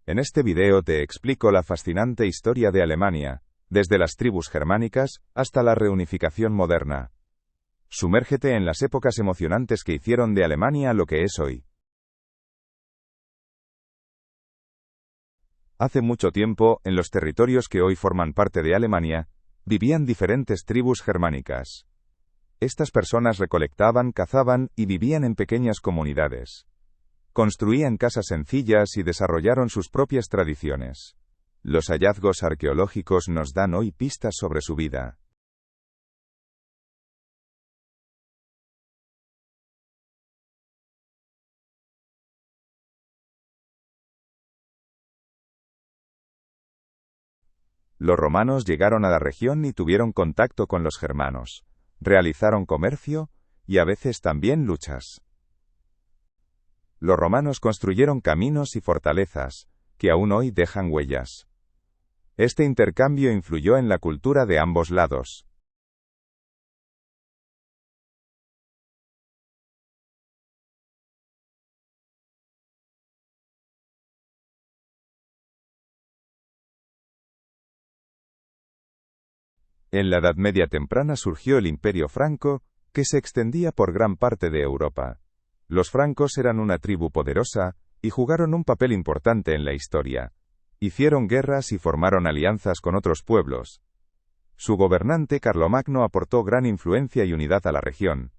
En este video te explico la fascinante historia de Alemania, desde las tribus germánicas hasta la reunificación moderna. Sumérgete en las épocas emocionantes que hicieron de Alemania lo que es hoy. Hace mucho tiempo, en los territorios que hoy forman parte de Alemania, vivían diferentes tribus germánicas. Estas personas recolectaban, cazaban y vivían en pequeñas comunidades. Construían casas sencillas y desarrollaron sus propias tradiciones. Los hallazgos arqueológicos nos dan hoy pistas sobre su vida. Los romanos llegaron a la región y tuvieron contacto con los germanos. Realizaron comercio y a veces también luchas. Los romanos construyeron caminos y fortalezas, que aún hoy dejan huellas. Este intercambio influyó en la cultura de ambos lados. En la Edad Media temprana surgió el Imperio Franco, que se extendía por gran parte de Europa. Los francos eran una tribu poderosa, y jugaron un papel importante en la historia. Hicieron guerras y formaron alianzas con otros pueblos. Su gobernante Carlomagno aportó gran influencia y unidad a la región.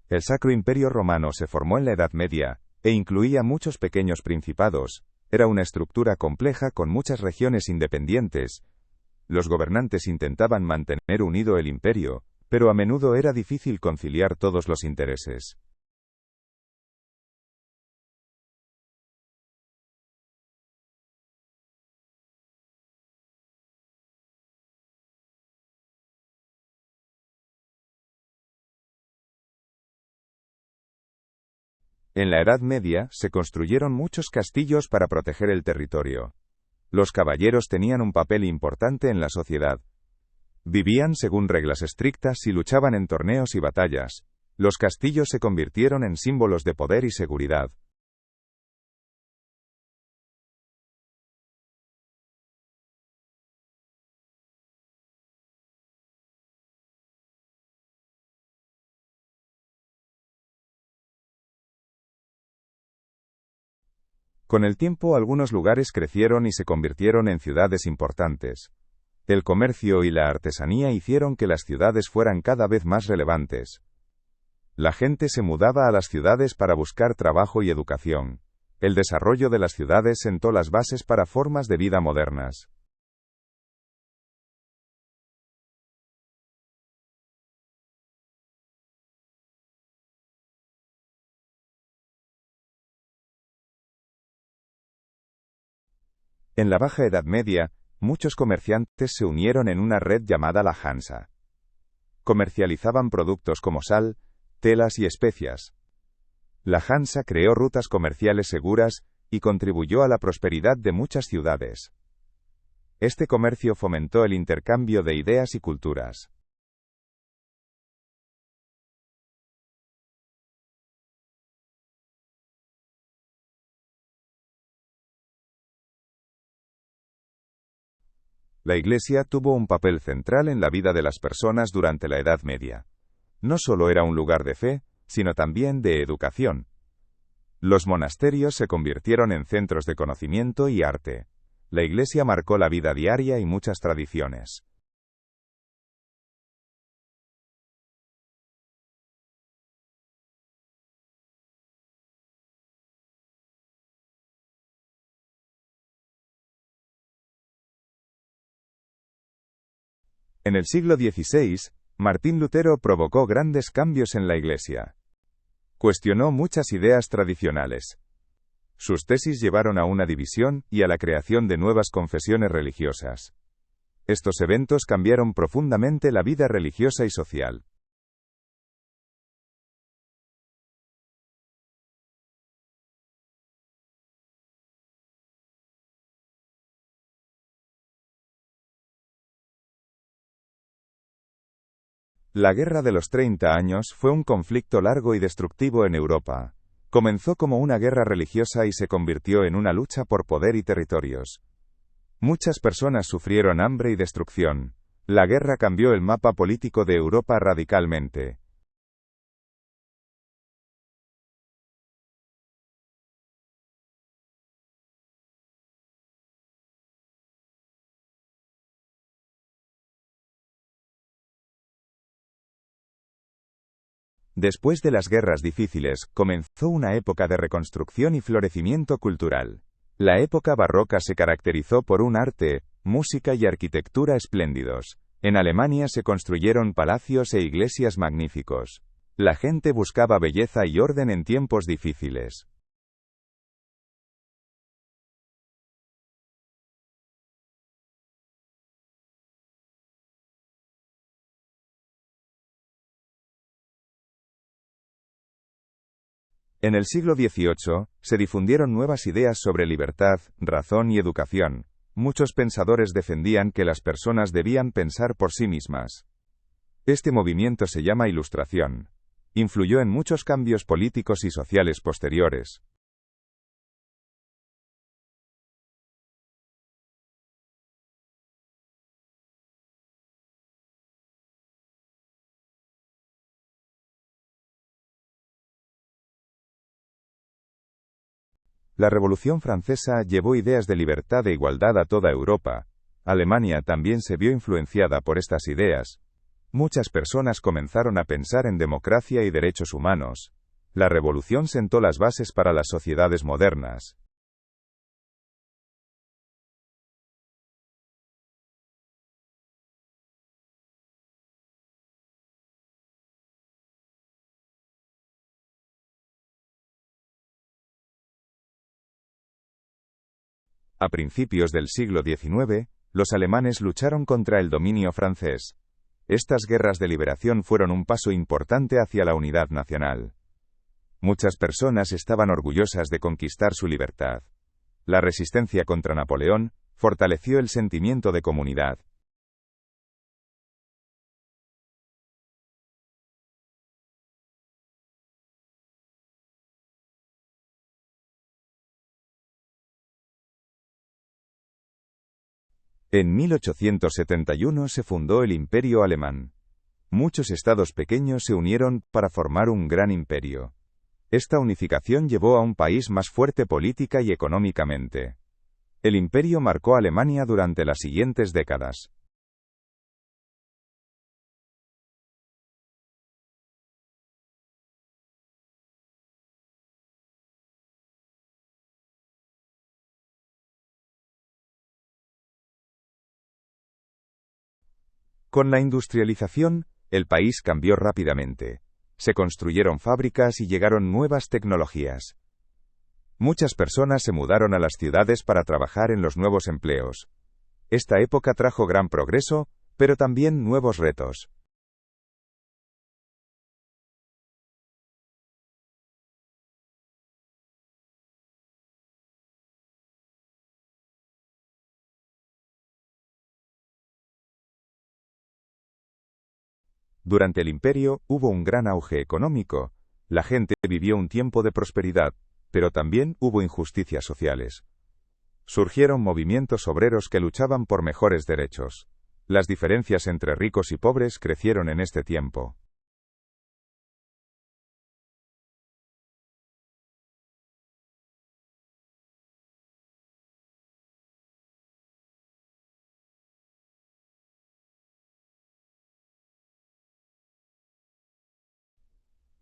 El Sacro Imperio Romano se formó en la Edad Media, e incluía muchos pequeños principados. Era una estructura compleja con muchas regiones independientes. Los gobernantes intentaban mantener unido el imperio, pero a menudo era difícil conciliar todos los intereses. En la Edad Media se construyeron muchos castillos para proteger el territorio. Los caballeros tenían un papel importante en la sociedad. Vivían según reglas estrictas y luchaban en torneos y batallas. Los castillos se convirtieron en símbolos de poder y seguridad. Con el tiempo algunos lugares crecieron y se convirtieron en ciudades importantes. El comercio y la artesanía hicieron que las ciudades fueran cada vez más relevantes. La gente se mudaba a las ciudades para buscar trabajo y educación. El desarrollo de las ciudades sentó las bases para formas de vida modernas. En la Baja Edad Media, muchos comerciantes se unieron en una red llamada la Hansa. Comercializaban productos como sal, telas y especias. La Hansa creó rutas comerciales seguras y contribuyó a la prosperidad de muchas ciudades. Este comercio fomentó el intercambio de ideas y culturas. La Iglesia tuvo un papel central en la vida de las personas durante la Edad Media. No solo era un lugar de fe, sino también de educación. Los monasterios se convirtieron en centros de conocimiento y arte. La Iglesia marcó la vida diaria y muchas tradiciones. En el siglo XVI, Martín Lutero provocó grandes cambios en la Iglesia. Cuestionó muchas ideas tradicionales. Sus tesis llevaron a una división y a la creación de nuevas confesiones religiosas. Estos eventos cambiaron profundamente la vida religiosa y social. La Guerra de los 30 Años fue un conflicto largo y destructivo en Europa. Comenzó como una guerra religiosa y se convirtió en una lucha por poder y territorios. Muchas personas sufrieron hambre y destrucción. La guerra cambió el mapa político de Europa radicalmente. Después de las guerras difíciles, comenzó una época de reconstrucción y florecimiento cultural. La época barroca se caracterizó por un arte, música y arquitectura espléndidos. En Alemania se construyeron palacios e iglesias magníficos. La gente buscaba belleza y orden en tiempos difíciles. En el siglo XVIII, se difundieron nuevas ideas sobre libertad, razón y educación. Muchos pensadores defendían que las personas debían pensar por sí mismas. Este movimiento se llama Ilustración. Influyó en muchos cambios políticos y sociales posteriores. La Revolución Francesa llevó ideas de libertad e igualdad a toda Europa. Alemania también se vio influenciada por estas ideas. Muchas personas comenzaron a pensar en democracia y derechos humanos. La revolución sentó las bases para las sociedades modernas. A principios del siglo XIX, los alemanes lucharon contra el dominio francés. Estas guerras de liberación fueron un paso importante hacia la unidad nacional. Muchas personas estaban orgullosas de conquistar su libertad. La resistencia contra Napoleón fortaleció el sentimiento de comunidad. En 1871 se fundó el Imperio Alemán. Muchos estados pequeños se unieron para formar un gran imperio. Esta unificación llevó a un país más fuerte política y económicamente. El imperio marcó a Alemania durante las siguientes décadas. Con la industrialización, el país cambió rápidamente. Se construyeron fábricas y llegaron nuevas tecnologías. Muchas personas se mudaron a las ciudades para trabajar en los nuevos empleos. Esta época trajo gran progreso, pero también nuevos retos. Durante el imperio, hubo un gran auge económico. La gente vivió un tiempo de prosperidad, pero también hubo injusticias sociales. Surgieron movimientos obreros que luchaban por mejores derechos. Las diferencias entre ricos y pobres crecieron en este tiempo.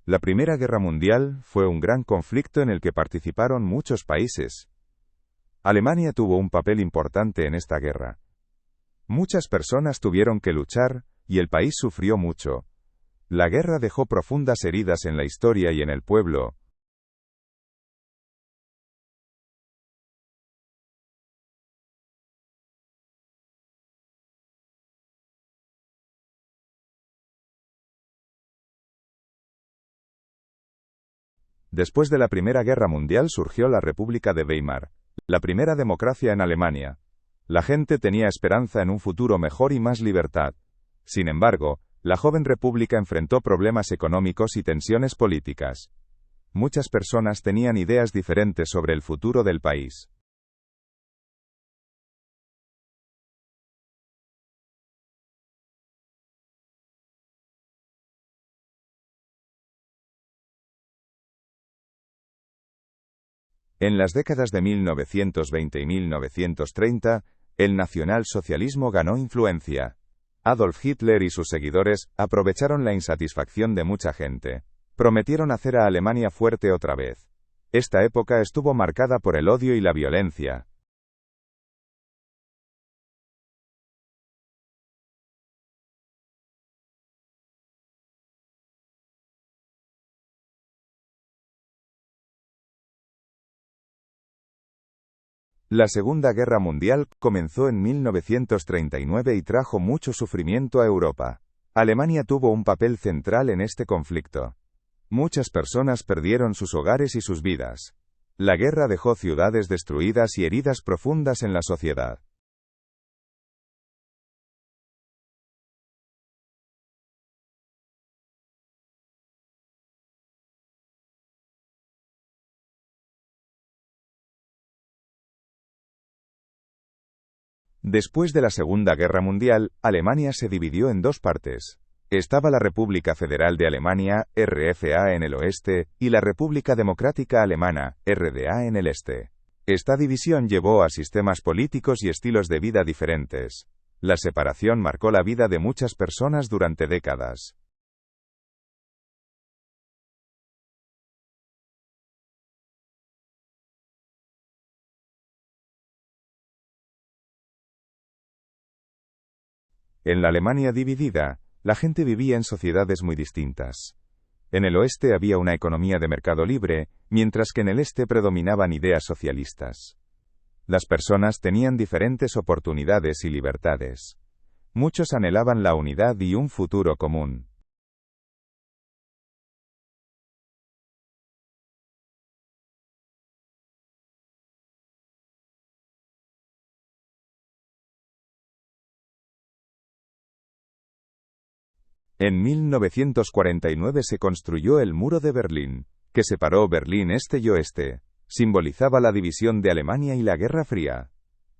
La Primera Guerra Mundial fue un gran conflicto en el que participaron muchos países. Alemania tuvo un papel importante en esta guerra. Muchas personas tuvieron que luchar, y el país sufrió mucho. La guerra dejó profundas heridas en la historia y en el pueblo. Después de la Primera Guerra Mundial surgió la República de Weimar, la primera democracia en Alemania. La gente tenía esperanza en un futuro mejor y más libertad. Sin embargo, La joven república enfrentó problemas económicos y tensiones políticas. Muchas personas tenían ideas diferentes sobre el futuro del país. En las décadas de 1920 y 1930, el nacionalsocialismo ganó influencia. Adolf Hitler y sus seguidores aprovecharon la insatisfacción de mucha gente. Prometieron hacer a Alemania fuerte otra vez. Esta época estuvo marcada por el odio y la violencia. La Segunda Guerra Mundial comenzó en 1939 y trajo mucho sufrimiento a Europa. Alemania tuvo un papel central en este conflicto. Muchas personas perdieron sus hogares y sus vidas. La guerra dejó ciudades destruidas y heridas profundas en la sociedad. Después de la Segunda Guerra Mundial, Alemania se dividió en dos partes. Estaba la República Federal de Alemania, RFA en el oeste, y la República Democrática Alemana, RDA en el este. Esta división llevó a sistemas políticos y estilos de vida diferentes. La separación marcó la vida de muchas personas durante décadas. En la Alemania dividida, la gente vivía en sociedades muy distintas. En el oeste había una economía de mercado libre, mientras que en el este predominaban ideas socialistas. Las personas tenían diferentes oportunidades y libertades. Muchos anhelaban la unidad y un futuro común. En 1949 se construyó el Muro de Berlín, que separó Berlín este y oeste. Simbolizaba la división de Alemania y la Guerra Fría.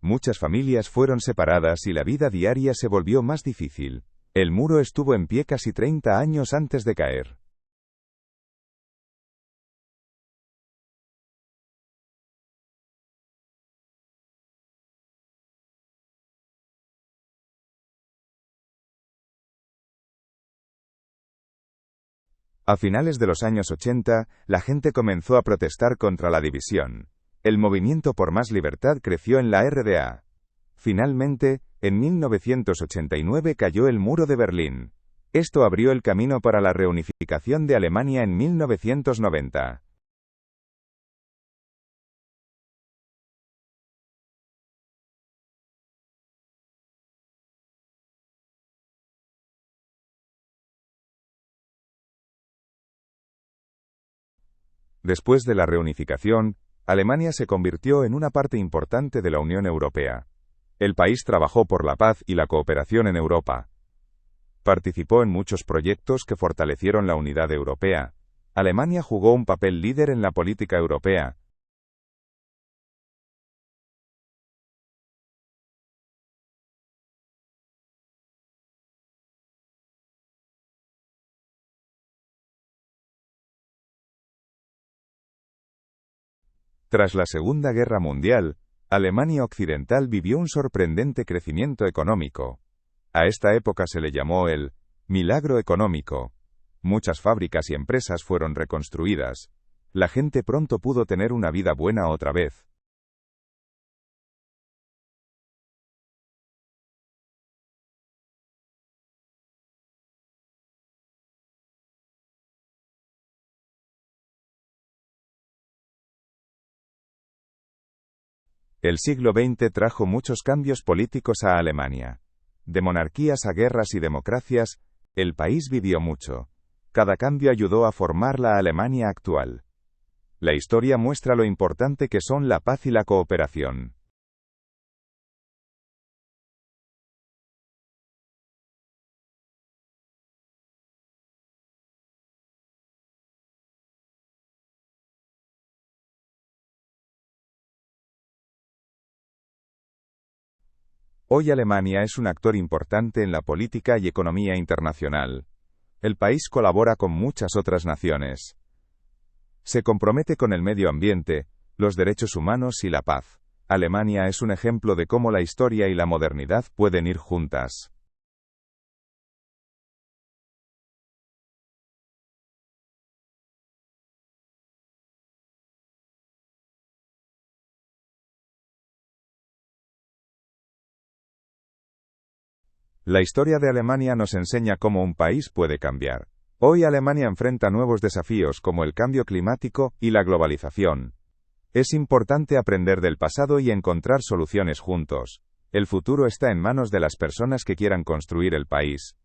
Muchas familias fueron separadas y la vida diaria se volvió más difícil. El muro estuvo en pie casi 30 años antes de caer. A finales de los años 80, la gente comenzó a protestar contra la división. El movimiento por más libertad creció en la RDA. Finalmente, en 1989 cayó el Muro de Berlín. Esto abrió el camino para la reunificación de Alemania en 1990. Después de la reunificación, Alemania se convirtió en una parte importante de la Unión Europea. El país trabajó por la paz y la cooperación en Europa. Participó en muchos proyectos que fortalecieron la unidad europea. Alemania jugó un papel líder en la política europea. Tras la Segunda Guerra Mundial, Alemania Occidental vivió un sorprendente crecimiento económico. A esta época se le llamó el milagro económico. Muchas fábricas y empresas fueron reconstruidas. La gente pronto pudo tener una vida buena otra vez. El siglo XX trajo muchos cambios políticos a Alemania. De monarquías a guerras y democracias, el país vivió mucho. Cada cambio ayudó a formar la Alemania actual. La historia muestra lo importante que son la paz y la cooperación. Hoy Alemania es un actor importante en la política y economía internacional. El país colabora con muchas otras naciones. Se compromete con el medio ambiente, los derechos humanos y la paz. Alemania es un ejemplo de cómo la historia y la modernidad pueden ir juntas. La historia de Alemania nos enseña cómo un país puede cambiar. Hoy Alemania enfrenta nuevos desafíos como el cambio climático y la globalización. Es importante aprender del pasado y encontrar soluciones juntos. El futuro está en manos de las personas que quieran construir el país.